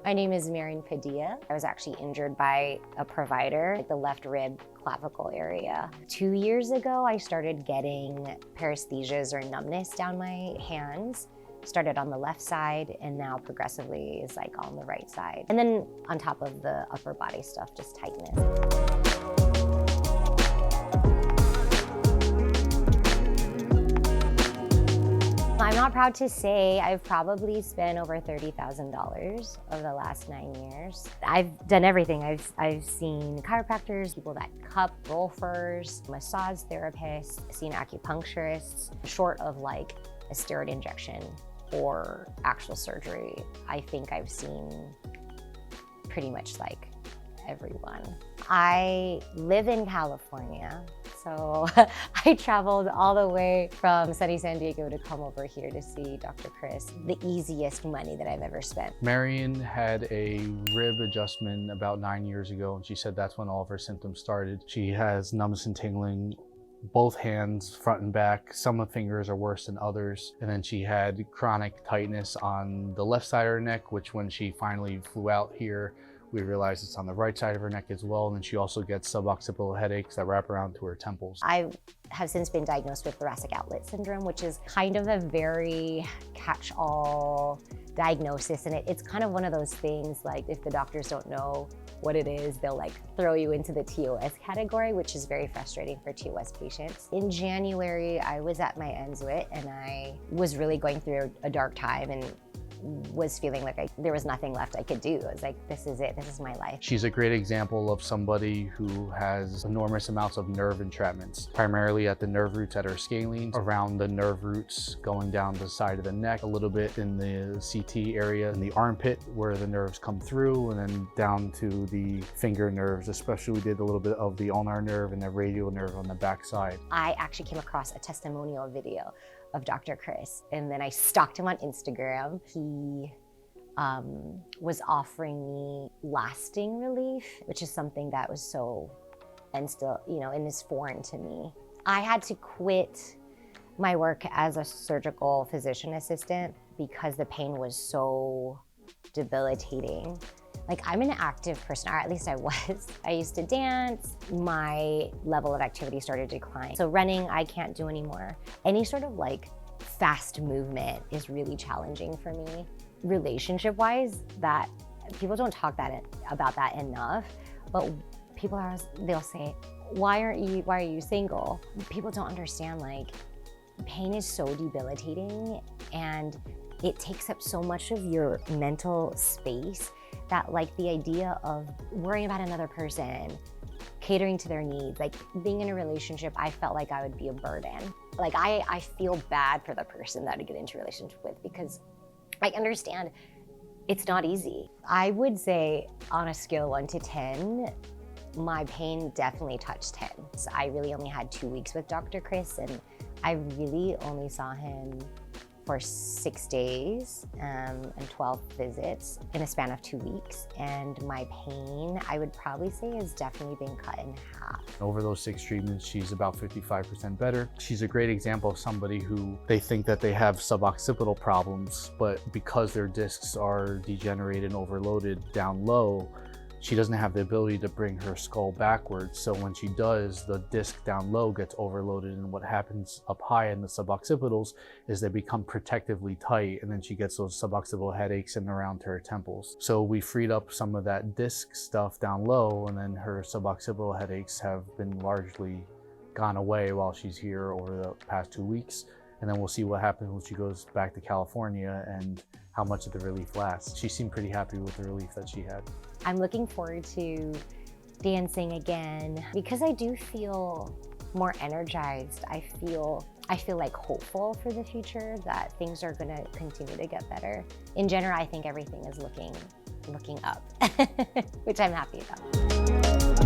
My name is Marian. I was actually injured by a provider at the left rib clavicle area. 2 years ago, I started getting paresthesias or numbness down my hands. Started on the left side and now progressively is like on the right side. And then on top of the upper body stuff, just tightness. I'm not proud to say I've probably spent over $30,000 over the last 9 years. I've done everything. I've seen chiropractors, people that cup, rolfers, massage therapists, seen acupuncturists. Short of like a steroid injection or actual surgery, I think I've seen pretty much like everyone. I live in California, so I traveled all the way from sunny San Diego to come over here to see Dr. Chris. The easiest money that I've ever spent. Marian had a rib adjustment about 9 years ago, and she said that's when all of her symptoms started. She has numbness and tingling, both hands, front and back. Some of the fingers are worse than others. And then she had chronic tightness on the left side of her neck, which when she finally flew out here, we realized it's on the right side of her neck as well. And then she also gets suboccipital headaches that wrap around to her temples. I have since been diagnosed with Thoracic Outlet Syndrome, which is kind of a very catch-all diagnosis. And it's kind of one of those things, like if the doctors don't know what it is, they'll like throw you into the TOS category, which is very frustrating for TOS patients. In January, I was at my ends with it and I was really going through a dark time and was feeling like there was nothing left I could do. It was like, this is it, this is my life. She's a great example of somebody who has enormous amounts of nerve entrapments, primarily at the nerve roots at her scalene, around the nerve roots going down the side of the neck, a little bit in the CT area, in the armpit where the nerves come through, and then down to the finger nerves, especially we did a little bit of the ulnar nerve and the radial nerve on the back side. I actually came across a testimonial video of Dr. Chris, and then I stalked him on Instagram. He was offering me lasting relief, which is something that was so, and still, and is foreign to me. I had to quit my work as a surgical physician assistant because the pain was so debilitating. Like, I'm an active person, or at least I was. I used to dance. My level of activity started to decline. So running, I can't do anymore. Any sort of like fast movement is really challenging for me. Relationship-wise, that people don't talk about that enough, but they'll say, why are you single? People don't understand, like, pain is so debilitating and it takes up so much of your mental space that like the idea of worrying about another person, catering to their needs, like being in a relationship, I felt like I would be a burden. Like I feel bad for the person that I get into a relationship with because I understand it's not easy. I would say on a scale of 1 to 10, my pain definitely touched 10. So I really only had 2 weeks with Dr. Chris and I really only saw him for 6 days and 12 visits in a span of 2 weeks. And my pain, I would probably say, has definitely been cut in half. Over those 6 treatments, she's about 55% better. She's a great example of somebody who they think that they have suboccipital problems, but because their discs are degenerated and overloaded down low, she doesn't have the ability to bring her skull backwards. So when she does, the disc down low gets overloaded, and what happens up high in the suboccipitals is they become protectively tight, and then she gets those suboccipital headaches in and around her temples. So we freed up some of that disc stuff down low, and then her suboccipital headaches have been largely gone away while she's here over the past 2 weeks. And then we'll see what happens when she goes back to California and how much of the relief lasts. She seemed pretty happy with the relief that she had. I'm looking forward to dancing again because I do feel more energized. I feel like hopeful for the future that things are gonna continue to get better. In general, I think everything is looking up, which I'm happy about.